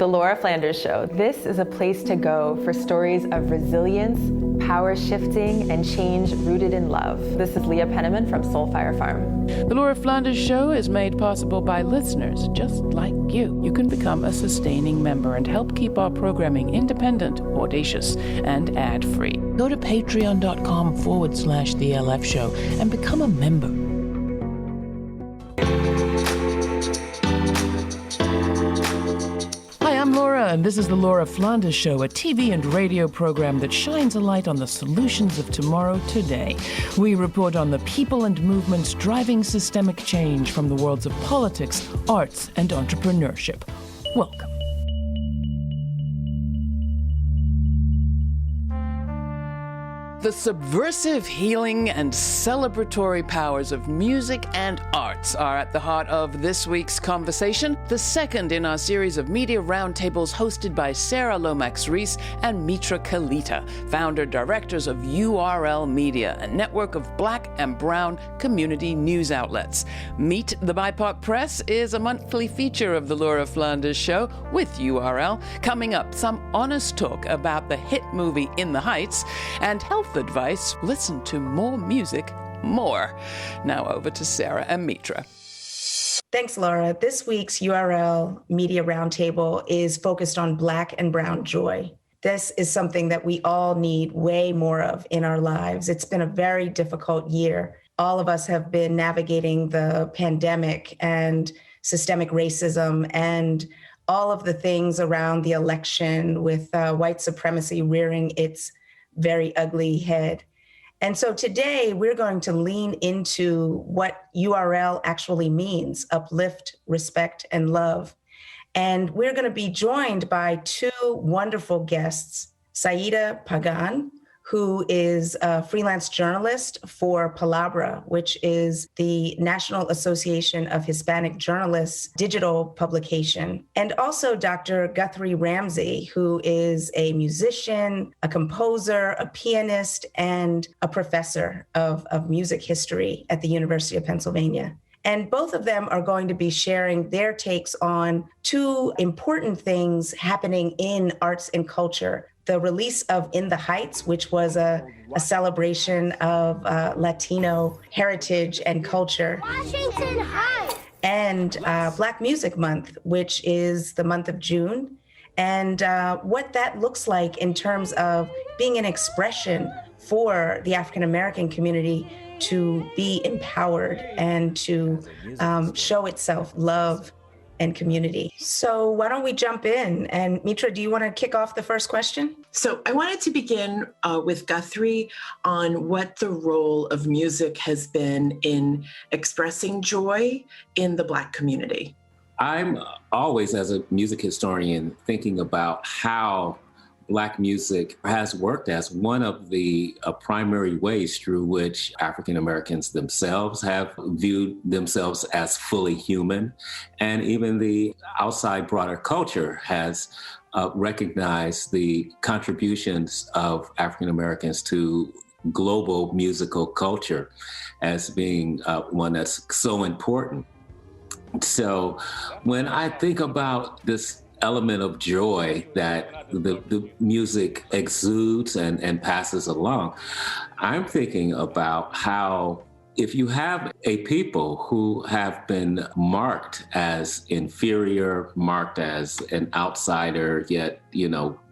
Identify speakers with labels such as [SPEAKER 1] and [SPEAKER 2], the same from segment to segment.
[SPEAKER 1] The Laura Flanders Show. This is a place to go for stories of resilience, power shifting, and change rooted in love. This is Leah Penniman from Soulfire Farm.
[SPEAKER 2] The Laura Flanders Show is made possible by listeners just like you. You can become a sustaining member and help keep our programming independent, audacious, and ad-free. Go to patreon.com/The LF Show and become a member. I'm Laura, and this is the Laura Flanders Show, a TV and radio program that shines a light on the solutions of tomorrow today. We report on the people and movements driving systemic change from the worlds of politics, arts, and entrepreneurship. Welcome. The subversive, healing, and celebratory powers of music and arts are at the heart of this week's conversation, the second in our series of media roundtables hosted by Sarah Lomax-Reese and Mitra Kalita, founder-directors of URL Media, a network of Black and Brown community news outlets. Meet the BIPOC Press is a monthly feature of the Laura Flanders Show with URL. Coming up, some honest talk about the hit movie In the Heights and health advice. Listen to more music, more. Now over to Sarah and Mitra.
[SPEAKER 3] Thanks, Laura. This week's URL Media Roundtable is focused on Black and Brown joy. This is something that we all need way more of in our lives. It's been a very difficult year. All of us have been navigating the pandemic and systemic racism and all of the things around the election with white supremacy rearing its very ugly head. And so today we're going to lean into what URL actually means: uplift, respect, and love. And we're going to be joined by two wonderful guests, Saida Pagan, who is a freelance journalist for Palabra, which is the National Association of Hispanic Journalists digital publication, and also Dr. Guthrie Ramsey, who is a musician, a composer, a pianist, and a professor of music history at the University of Pennsylvania. And both of them are going to be sharing their takes on two important things happening in arts and culture: the release of In the Heights, which was a celebration of Latino heritage and culture,
[SPEAKER 4] Washington Heights,
[SPEAKER 3] and Black Music Month, which is the month of June, and what that looks like in terms of being an expression for the African American community to be empowered and to show itself love and community. So why don't we jump in? And Mitra, do you want to kick off the first question?
[SPEAKER 5] So I wanted to begin with Guthrie on what the role of music has been in expressing joy in the Black community.
[SPEAKER 6] I'm always, as a music historian, thinking about how Black music has worked as one of the primary ways through which African Americans themselves have viewed themselves as fully human. And even the outside broader culture has recognized the contributions of African Americans to global musical culture as being one that's so important. So when I think about this element of joy that the music exudes and passes along, I'm thinking about how if you have a people who have been marked as inferior, marked as an outsider, yet,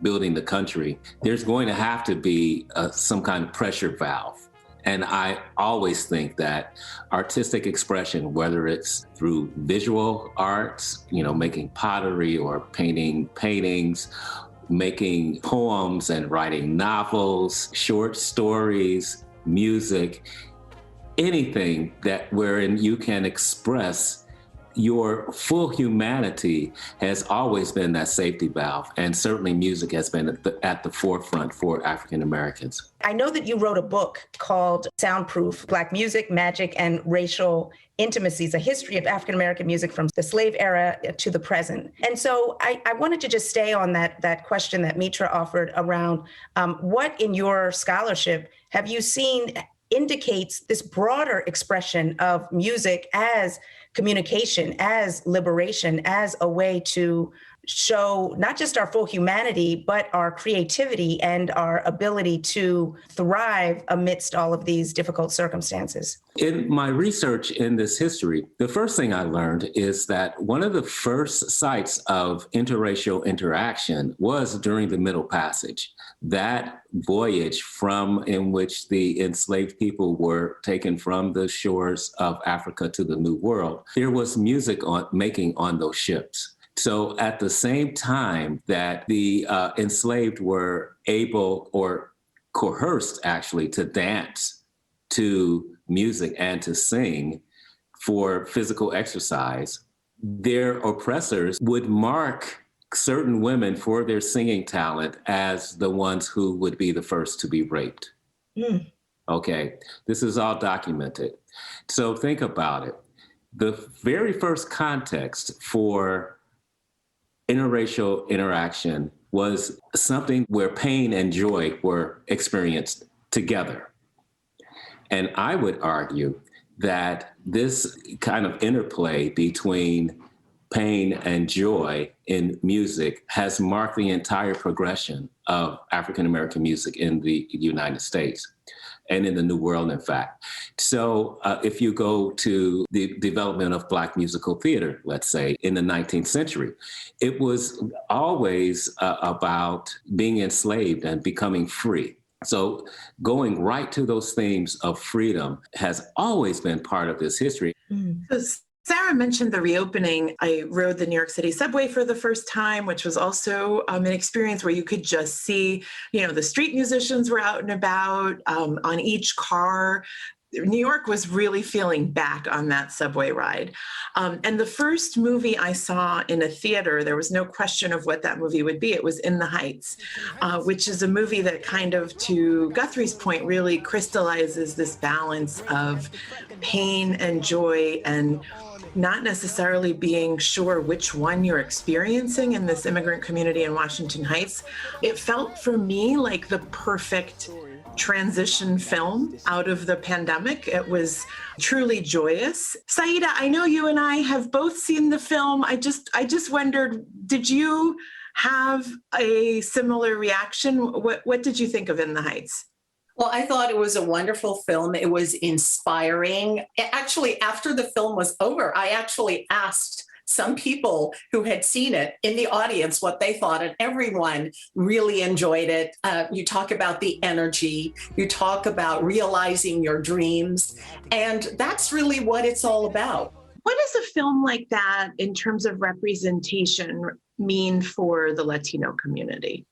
[SPEAKER 6] building the country, there's going to have to be some kind of pressure valve. And I always think that artistic expression, whether it's through visual arts, making pottery or painting paintings, making poems and writing novels, short stories, music, anything wherein you can express your full humanity has always been that safety valve. And certainly music has been at the forefront for African Americans.
[SPEAKER 3] I know that you wrote a book called Soundproof: Black Music, Magic, and Racial Intimacies, a history of African American music from the slave era to the present. And so I wanted to just stay on that question that Mitra offered around what in your scholarship have you seen indicates this broader expression of music as communication, as liberation, as a way to show not just our full humanity, but our creativity and our ability to thrive amidst all of these difficult circumstances.
[SPEAKER 6] In my research in this history, the first thing I learned is that one of the first sites of interracial interaction was during the Middle Passage. That voyage in which the enslaved people were taken from the shores of Africa to the New World, there was music making on those ships. So at the same time that the enslaved were able or coerced actually to dance to music and to sing for physical exercise, their oppressors would mark certain women for their singing talent as the ones who would be the first to be raped. Okay, this is all documented. So think about it. The very first context for interracial interaction was something where pain and joy were experienced together. And I would argue that this kind of interplay between pain and joy in music has marked the entire progression of African-American music in the United States and in the New World, in fact. So if you go to the development of Black musical theater, let's say, in the 19th century, it was always about being enslaved and becoming free. So going right to those themes of freedom has always been part of this history.
[SPEAKER 5] Sarah mentioned the reopening. I rode the New York City subway for the first time, which was also an experience where you could just see, the street musicians were out and about on each car. New York was really feeling back on that subway ride. And the first movie I saw in a theater, there was no question of what that movie would be. It was In the Heights, which is a movie that kind of, to Guthrie's point, really crystallizes this balance of pain and joy and not necessarily being sure which one you're experiencing in this immigrant community in Washington Heights. It felt for me like the perfect transition film out of the pandemic. It was truly joyous. Saida, I know you and I have both seen the film. I just wondered, did you have a similar reaction? What did you think of In the Heights?
[SPEAKER 4] Well, I thought it was a wonderful film. It was inspiring. Actually, after the film was over, I actually asked some people who had seen it in the audience what they thought, and everyone really enjoyed it. You talk about the energy, you talk about realizing your dreams, and that's really what it's all about.
[SPEAKER 5] What does a film like that, in terms of representation, mean for the Latino community?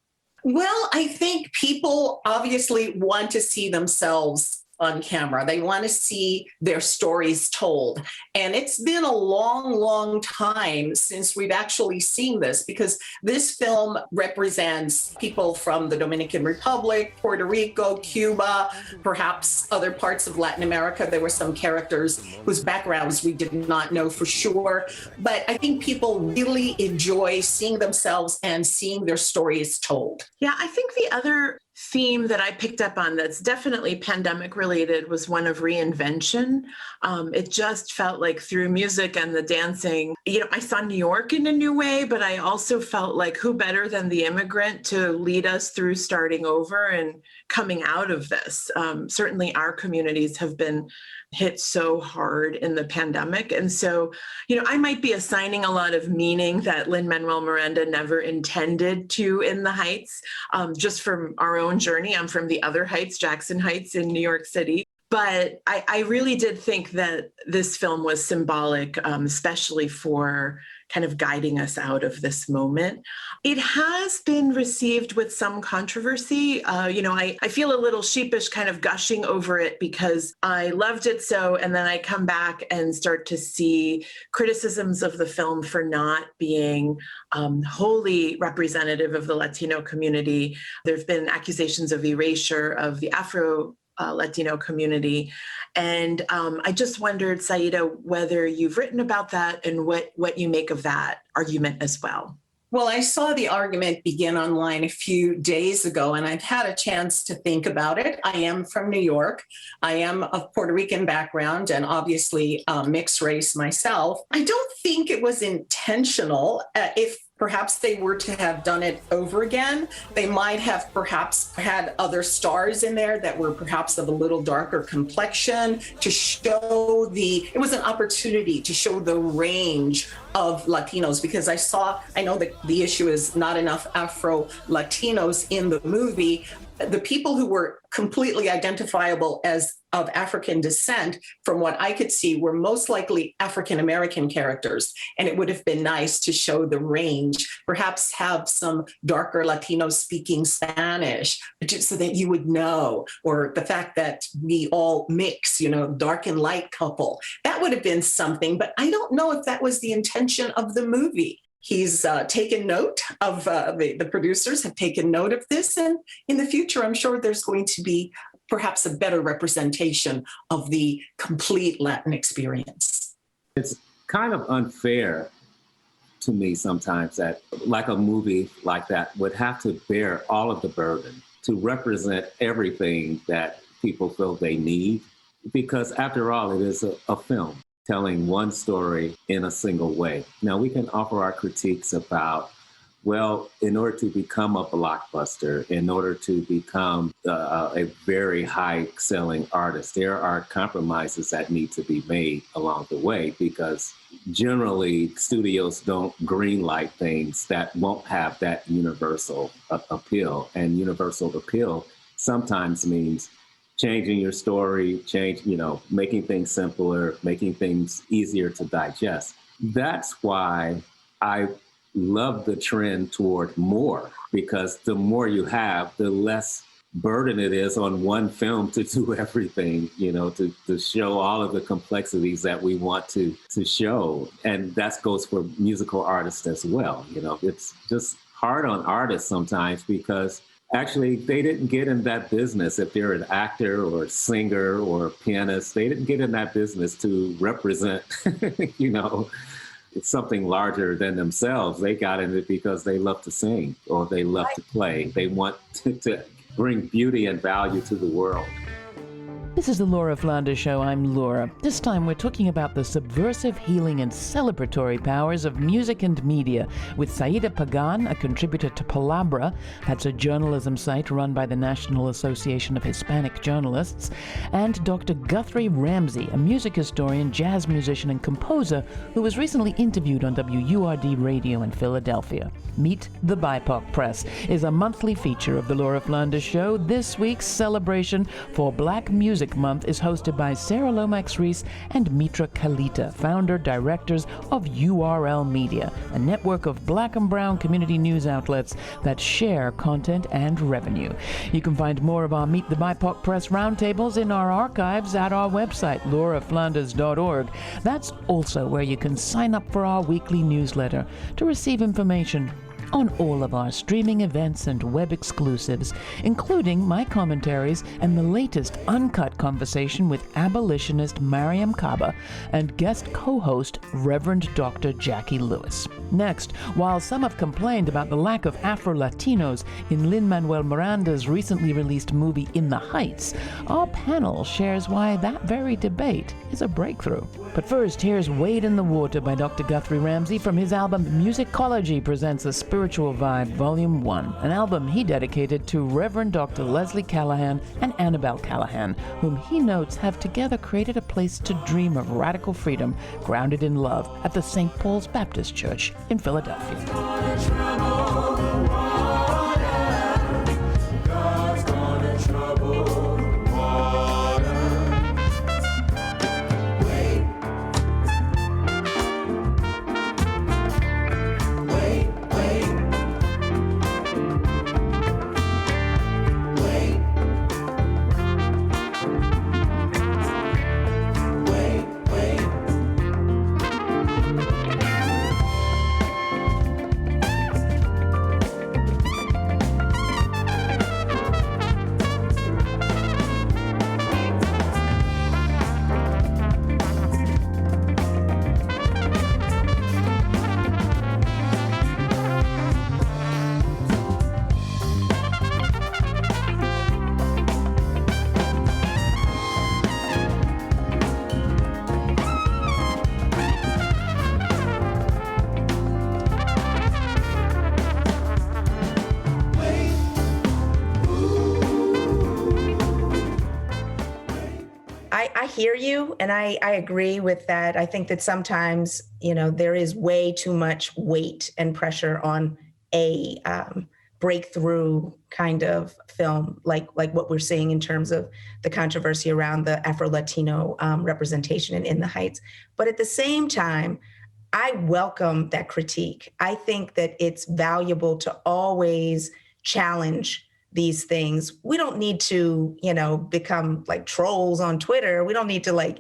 [SPEAKER 4] Well, I think people obviously want to see themselves on camera. They want to see their stories told. And it's been a long, long time since we've actually seen this, because this film represents people from the Dominican Republic, Puerto Rico, Cuba, perhaps other parts of Latin America. There were some characters whose backgrounds we did not know for sure. But I think people really enjoy seeing themselves and seeing their stories told.
[SPEAKER 5] Yeah, I think the other theme that I picked up on that's definitely pandemic related was one of reinvention. It just felt like through music and the dancing, I saw New York in a new way, but I also felt like who better than the immigrant to lead us through starting over and coming out of this. Certainly our communities have been hit so hard in the pandemic. And so, I might be assigning a lot of meaning that Lin-Manuel Miranda never intended to In the Heights, just from our own journey. I'm from the other Heights, Jackson Heights in New York City. But I really did think that this film was symbolic, especially for kind of guiding us out of this moment. It has been received with some controversy. I feel a little sheepish kind of gushing over it because I loved it so, and then I come back and start to see criticisms of the film for not being wholly representative of the Latino community. There have been accusations of erasure of the Afro-Latino community. And I just wondered, Saida, whether you've written about that and what you make of that argument as well.
[SPEAKER 4] Well, I saw the argument begin online a few days ago, and I've had a chance to think about it. I am from New York. I am of Puerto Rican background and obviously mixed race myself. I don't think it was intentional. If perhaps they were to have done it over again, they might have perhaps had other stars in there that were perhaps of a little darker complexion to show it was an opportunity to show the range of Latinos, because I know that the issue is not enough Afro-Latinos in the movie. The people who were completely identifiable as of African descent, from what I could see, were most likely African-American characters. And it would have been nice to show the range, perhaps have some darker Latinos speaking Spanish, just so that you would know, or the fact that we all mix, dark and light couple. That would have been something, but I don't know if that was the intention of the movie. He's taken note of, the producers have taken note of this, and in the future, I'm sure there's going to be perhaps a better representation of the complete Latin experience.
[SPEAKER 6] It's kind of unfair to me sometimes that like a movie like that would have to bear all of the burden to represent everything that people feel they need, because after all, it is a film telling one story in a single way. Now, we can offer our critiques about, well, in order to become a blockbuster, in order to become a very high-selling artist, there are compromises that need to be made along the way, because generally studios don't greenlight things that won't have that universal appeal. And universal appeal sometimes means changing your story, making things simpler, making things easier to digest. That's why I love the trend toward more, because the more you have, the less burden it is on one film to do everything, to show all of the complexities that we want to show. And that goes for musical artists as well. It's just hard on artists sometimes, because actually, they didn't get in that business. If they're an actor or a singer or a pianist, they didn't get in that business to represent, something larger than themselves. They got in it because they love to sing or they love to play. They want to bring beauty and value to the world.
[SPEAKER 2] This is the Laura Flanders Show. I'm Laura. This time we're talking about the subversive, healing, and celebratory powers of music and media with Saida Pagan, a contributor to Palabra, that's a journalism site run by the National Association of Hispanic Journalists, and Dr. Guthrie Ramsey, a music historian, jazz musician, and composer who was recently interviewed on WURD Radio in Philadelphia. Meet the BIPOC Press is a monthly feature of the Laura Flanders Show. This week's celebration for Black Music Month is hosted by Sarah Lomax-Reese and Mitra Kalita, founder-directors of URL Media, a network of Black and brown community news outlets that share content and revenue. You can find more of our Meet the BIPOC Press roundtables in our archives at our website, lauraflanders.org. That's also where you can sign up for our weekly newsletter to receive information on all of our streaming events and web exclusives, including my commentaries and the latest uncut conversation with abolitionist Mariam Kaba and guest co-host Reverend Dr. Jackie Lewis. Next, while some have complained about the lack of Afro-Latinos in Lin-Manuel Miranda's recently released movie In the Heights, our panel shares why that very debate is a breakthrough. But first, here's Wade in the Water by Dr. Guthrie Ramsey from his album Musicology Presents a Spiritual Vibe, Volume 1, an album he dedicated to Reverend Dr. Leslie Callahan and Annabelle Callahan, whom he notes have together created a place to dream of radical freedom grounded in love at the St. Paul's Baptist Church in Philadelphia.
[SPEAKER 3] I hear you, and I agree with that. I think that sometimes, there is way too much weight and pressure on a breakthrough kind of film, like what we're seeing in terms of the controversy around the Afro-Latino representation in the Heights. But at the same time, I welcome that critique. I think that it's valuable to always challenge these things. We don't need to, become like trolls on Twitter. We don't need to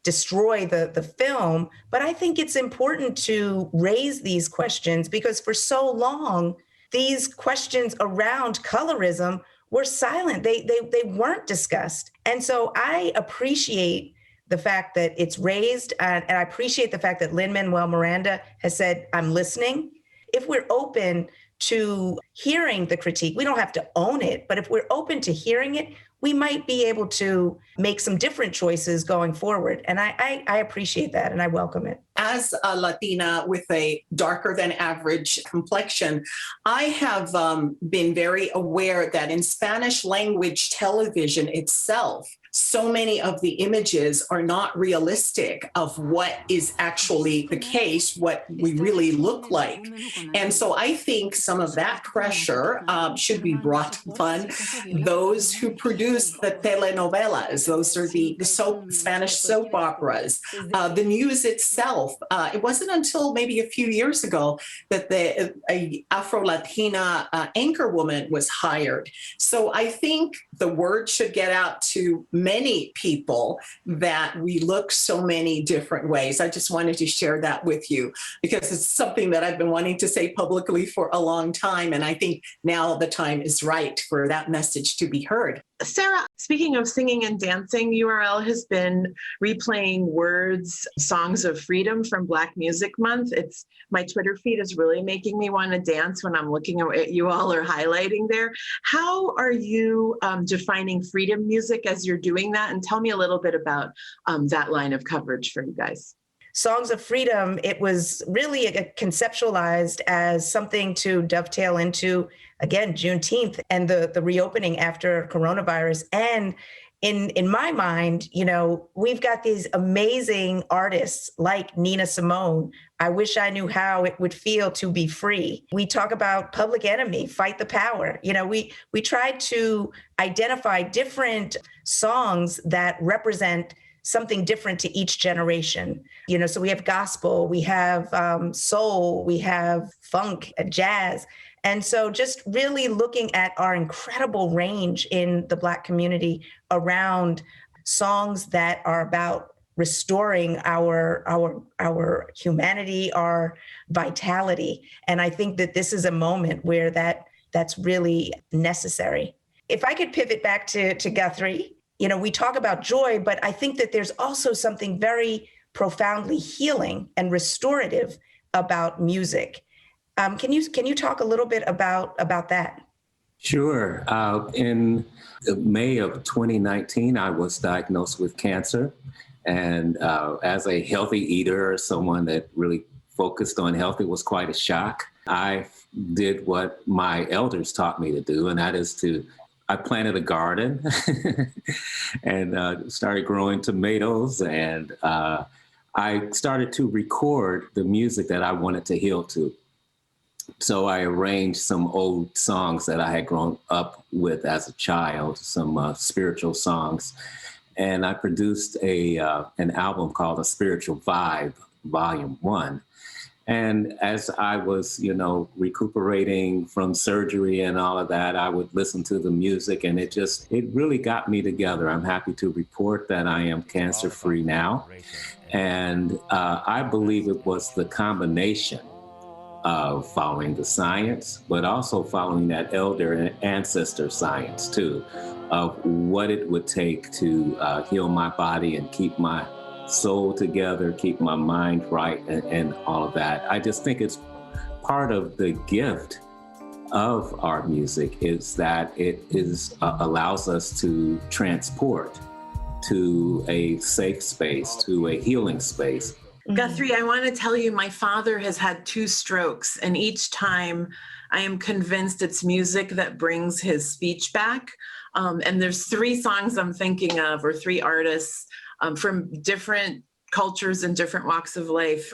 [SPEAKER 3] destroy the film. But I think it's important to raise these questions because for so long, these questions around colorism were silent. They weren't discussed. And so I appreciate the fact that it's raised, and I appreciate the fact that Lin-Manuel Miranda has said, I'm listening. If we're open to hearing the critique, we don't have to own it, but if we're open to hearing it, we might be able to make some different choices going forward. And I appreciate that, and I welcome it.
[SPEAKER 4] As a Latina with a darker than average complexion, I have been very aware that in Spanish language television itself, so many of the images are not realistic of what is actually the case, what we really look like. And so I think some of that pressure should be brought upon those who produce the telenovelas. Those are the Spanish soap operas, the news itself. It wasn't until maybe a few years ago that a Afro-Latina anchor woman was hired. So I think the word should get out to many people that we look so many different ways. I just wanted to share that with you because it's something that I've been wanting to say publicly for a long time. And I think now the time is right for that message to be heard.
[SPEAKER 5] Sarah, speaking of singing and dancing, URL has been replaying Words, Songs of Freedom from Black Music Month. My Twitter feed is really making me want to dance when I'm looking at what you all are highlighting there. How are you defining freedom music as you're doing that? And tell me a little bit about that line of coverage for you guys.
[SPEAKER 3] Songs of Freedom, it was really conceptualized as something to dovetail into, again, Juneteenth and the reopening after coronavirus. And in my mind, we've got these amazing artists like Nina Simone. I wish I knew how it would feel to be free. We talk about Public Enemy, Fight the Power. We tried to identify different songs that represent something different to each generation. So we have gospel, we have soul, we have funk, jazz. And so just really looking at our incredible range in the Black community around songs that are about restoring our humanity, our vitality. And I think that this is a moment where that's really necessary. If I could pivot back to Guthrie, we talk about joy, but I think that there's also something very profoundly healing and restorative about music. Can you talk a little bit about that?
[SPEAKER 6] Sure. In May of 2019, I was diagnosed with cancer. And as a healthy eater, someone that really focused on health, it was quite a shock. I did what my elders taught me to do, and that is I planted a garden and started growing tomatoes. And I started to record the music that I wanted to heal to. So I arranged some old songs that I had grown up with as a child, some spiritual songs. And I produced an album called A Spiritual Vibe, Volume 1. And as I was, recuperating from surgery and all of that, I would listen to the music and it really got me together. I'm happy to report that I am cancer-free now. And I believe it was the combination of following the science, but also following that elder and ancestor science too, of what it would take to heal my body and keep my soul together, keep my mind right, and all of that. I just think it's part of the gift of our music is that it allows us to transport to a safe space, to a healing space.
[SPEAKER 5] Guthrie, I want to tell you, my father has had 2 strokes, and each time I am convinced it's music that brings his speech back. And there's 3 songs I'm thinking of, or 3 artists. from different cultures and different walks of life.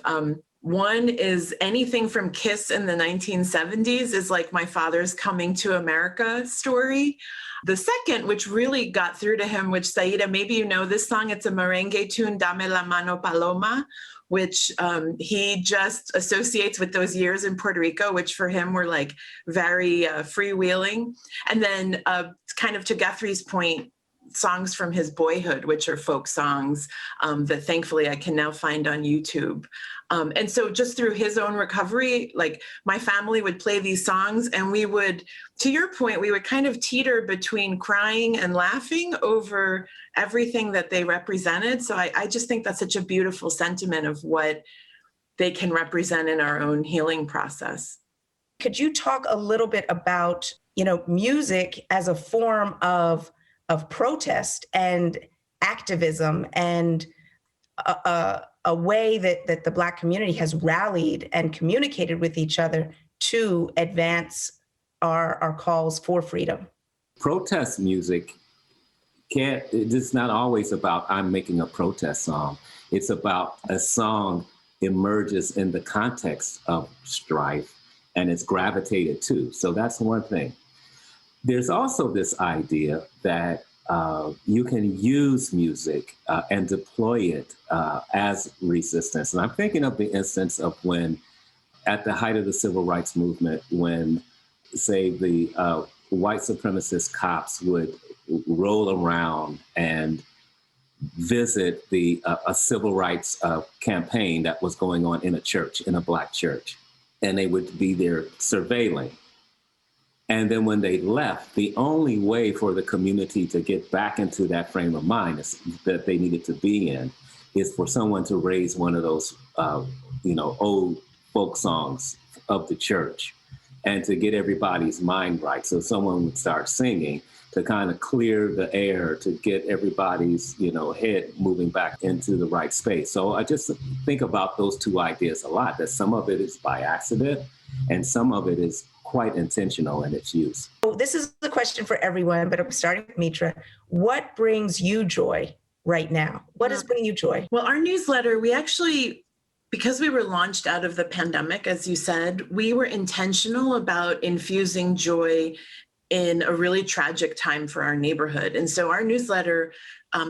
[SPEAKER 5] One is anything from Kiss in the 1970s is like my father's Coming to America story. The second, which really got through to him, which Saida, maybe you know this song, it's a merengue tune, Dame la mano paloma, which he just associates with those years in Puerto Rico, which for him were like very freewheeling. And then kind of to Guthrie's point, songs from his boyhood, which are folk songs that thankfully I can now find on YouTube. And so just through his own recovery, like my family would play these songs and we would, to your point, we would kind of teeter between crying and laughing over everything that they represented. So I just think that's such a beautiful sentiment of what they can represent in our own healing process.
[SPEAKER 3] Could you talk a little bit about, music as a form of protest and activism and a way that the Black community has rallied and communicated with each other to advance our calls for freedom?
[SPEAKER 6] Protest music it's not always about I'm making a protest song. It's about a song emerges in the context of strife and it's gravitated to. So that's one thing. There's also this idea that you can use music and deploy it as resistance. And I'm thinking of the instance of when, at the height of the civil rights movement, when, say, the white supremacist cops would roll around and visit a civil rights campaign that was going on in a church, in a Black church, and they would be there surveilling. And then when they left, the only way for the community to get back into that frame of mind that they needed to be in is for someone to raise one of those, old folk songs of the church and to get everybody's mind right. So someone would start singing to kind of clear the air, to get everybody's, head moving back into the right space. So I just think about those two ideas a lot, that some of it is by accident and some of it is quite intentional in its use.
[SPEAKER 3] So this is a question for everyone, but I'm starting with Mitra. What brings you joy right now? What is bringing you joy?
[SPEAKER 5] Well, our newsletter, we actually, because we were launched out of the pandemic, as you said, we were intentional about infusing joy in a really tragic time for our neighborhood. And so our newsletter,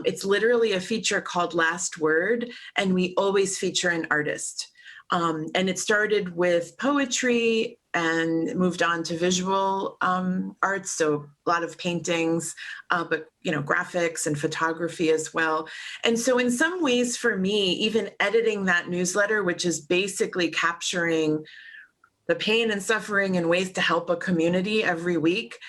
[SPEAKER 5] it's literally a feature called Last Word, and we always feature an artist. And it started with poetry and moved on to visual arts, so a lot of paintings, but graphics and photography as well. And so in some ways for me, even editing that newsletter, which is basically capturing the pain and suffering and ways to help a community every week,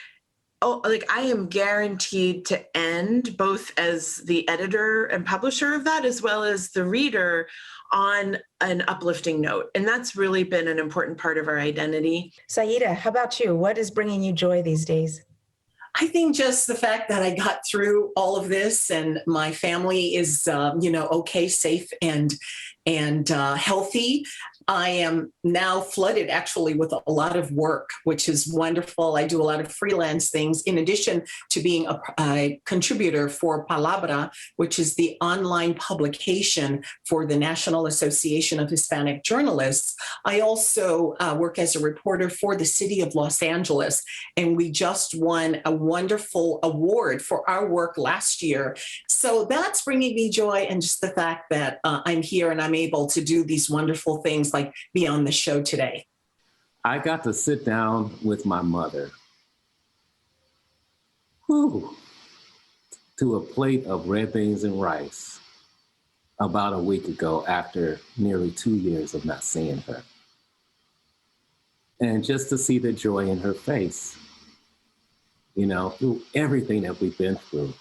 [SPEAKER 5] I am guaranteed to end, both as the editor and publisher of that, as well as the reader, on an uplifting note. And that's really been an important part of our identity.
[SPEAKER 3] Saida, how about you? What is bringing you joy these days?
[SPEAKER 4] I think just the fact that I got through all of this and my family is, okay, safe and healthy. I am now flooded actually with a lot of work, which is wonderful. I do a lot of freelance things in addition to being a contributor for Palabra, which is the online publication for the National Association of Hispanic Journalists. I also work as a reporter for the city of Los Angeles, and we just won a wonderful award for our work last year. So that's bringing me joy, and just the fact that I'm here and I'm able to do these wonderful things like be on the show today.
[SPEAKER 6] I got to sit down with my mother to a plate of red beans and rice about a week ago after nearly 2 years of not seeing her. And just to see the joy in her face, through everything that we've been through.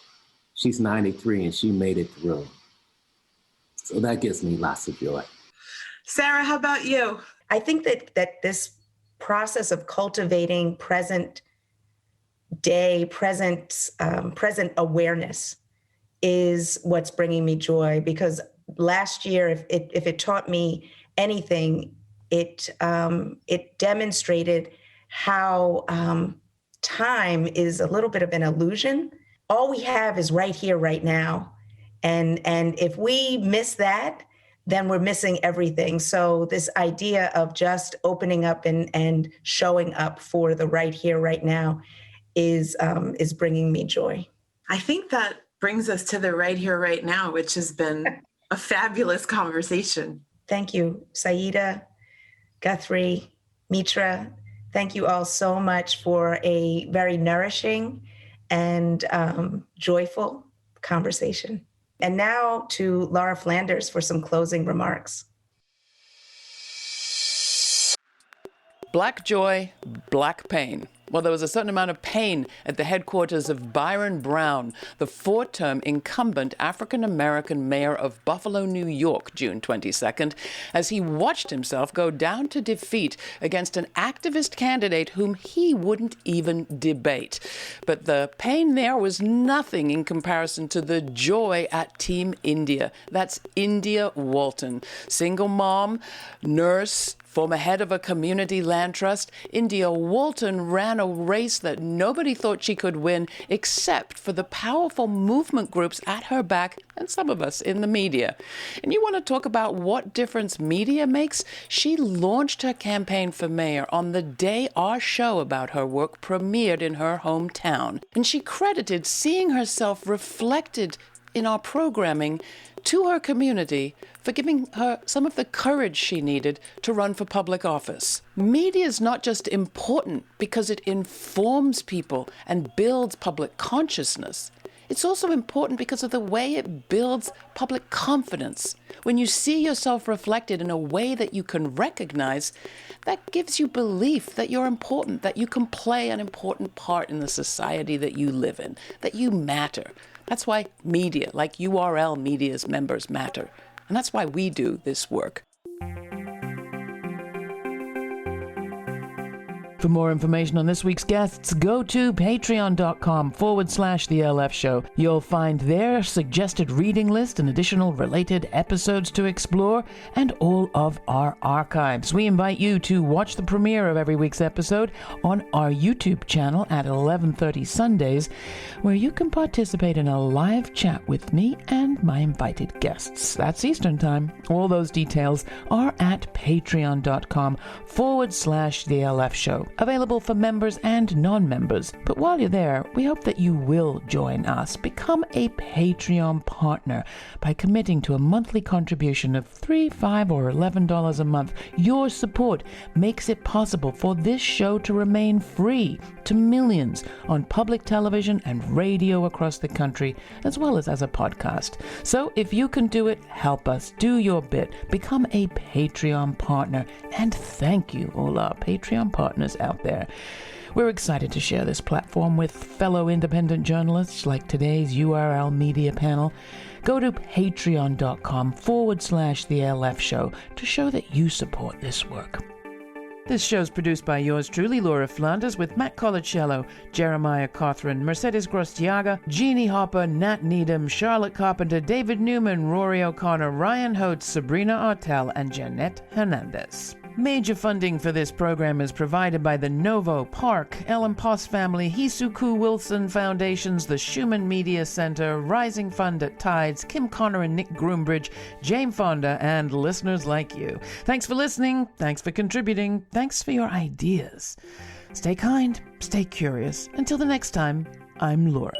[SPEAKER 6] She's 93 and she made it through. So that gives me lots of joy. Sarah,
[SPEAKER 5] how about you?
[SPEAKER 3] I think that this process of cultivating present awareness is what's bringing me joy, because last year, if it taught me anything, it demonstrated how time is a little bit of an illusion. All we have is right here, right now. And if we miss that, then we're missing everything. So this idea of just opening up and showing up for the right here, right now is bringing me joy.
[SPEAKER 5] I think that brings us to the right here, right now, which has been a fabulous conversation.
[SPEAKER 3] Thank you, Saida, Guthrie, Mitra. Thank you all so much for a very nourishing and joyful conversation. And now to Laura Flanders for some closing remarks.
[SPEAKER 2] Black joy, black pain. Well, there was a certain amount of pain at the headquarters of Byron Brown, the four-term incumbent African-American mayor of Buffalo, New York, June 22nd, as he watched himself go down to defeat against an activist candidate whom he wouldn't even debate. But the pain there was nothing in comparison to the joy at Team India. That's India Walton, single mom, nurse, former head of a community land trust. India Walton ran a race that nobody thought she could win except for the powerful movement groups at her back and some of us in the media. And you want to talk about what difference media makes? She launched her campaign for mayor on the day our show about her work premiered in her hometown. And she credited seeing herself reflected in our programming to her community for giving her some of the courage she needed to run for public office. Media is not just important because it informs people and builds public consciousness. It's also important because of the way it builds public confidence. When you see yourself reflected in a way that you can recognize, that gives you belief that you're important, that you can play an important part in the society that you live in, that you matter. That's why media, like URL Media's members, matter. And that's why we do this work. For more information on this week's guests, go to patreon.com/The LF Show. You'll find their suggested reading list and additional related episodes to explore, and all of our archives. We invite you to watch the premiere of every week's episode on our YouTube channel at 11:30 Sundays, where you can participate in a live chat with me and my invited guests. That's Eastern Time. All those details are at patreon.com/The LF Show. Available for members and non-members. But while you're there, we hope that you will join us. Become a Patreon partner by committing to a monthly contribution of $3, $5, or $11 a month. Your support makes it possible for this show to remain free to millions on public television and radio across the country, as well as a podcast. So if you can do it, help us. Do your bit. Become a Patreon partner. And thank you, all our Patreon partners out there. We're excited to share this platform with fellow independent journalists like today's URL Media panel. Go to patreon.com/The LF Show to show that you support this work. This show's produced by yours truly, Laura Flanders, with Matt Colacello, Jeremiah Cothren, Mercedes Grostiaga, Jeannie Hopper, Nat Needham, Charlotte Carpenter, David Newman, Rory O'Connor, Ryan Hotes, Sabrina Artel, and Jeanette Hernandez. Major funding for this program is provided by the Novo, Park, Ellen Poss Family, Hisuku Wilson Foundations, the Schumann Media Center, Rising Fund at Tides, Kim Connor and Nick Groombridge, Jane Fonda, and listeners like you. Thanks for listening. Thanks for contributing. Thanks for your ideas. Stay kind. Stay curious. Until the next time, I'm Laura.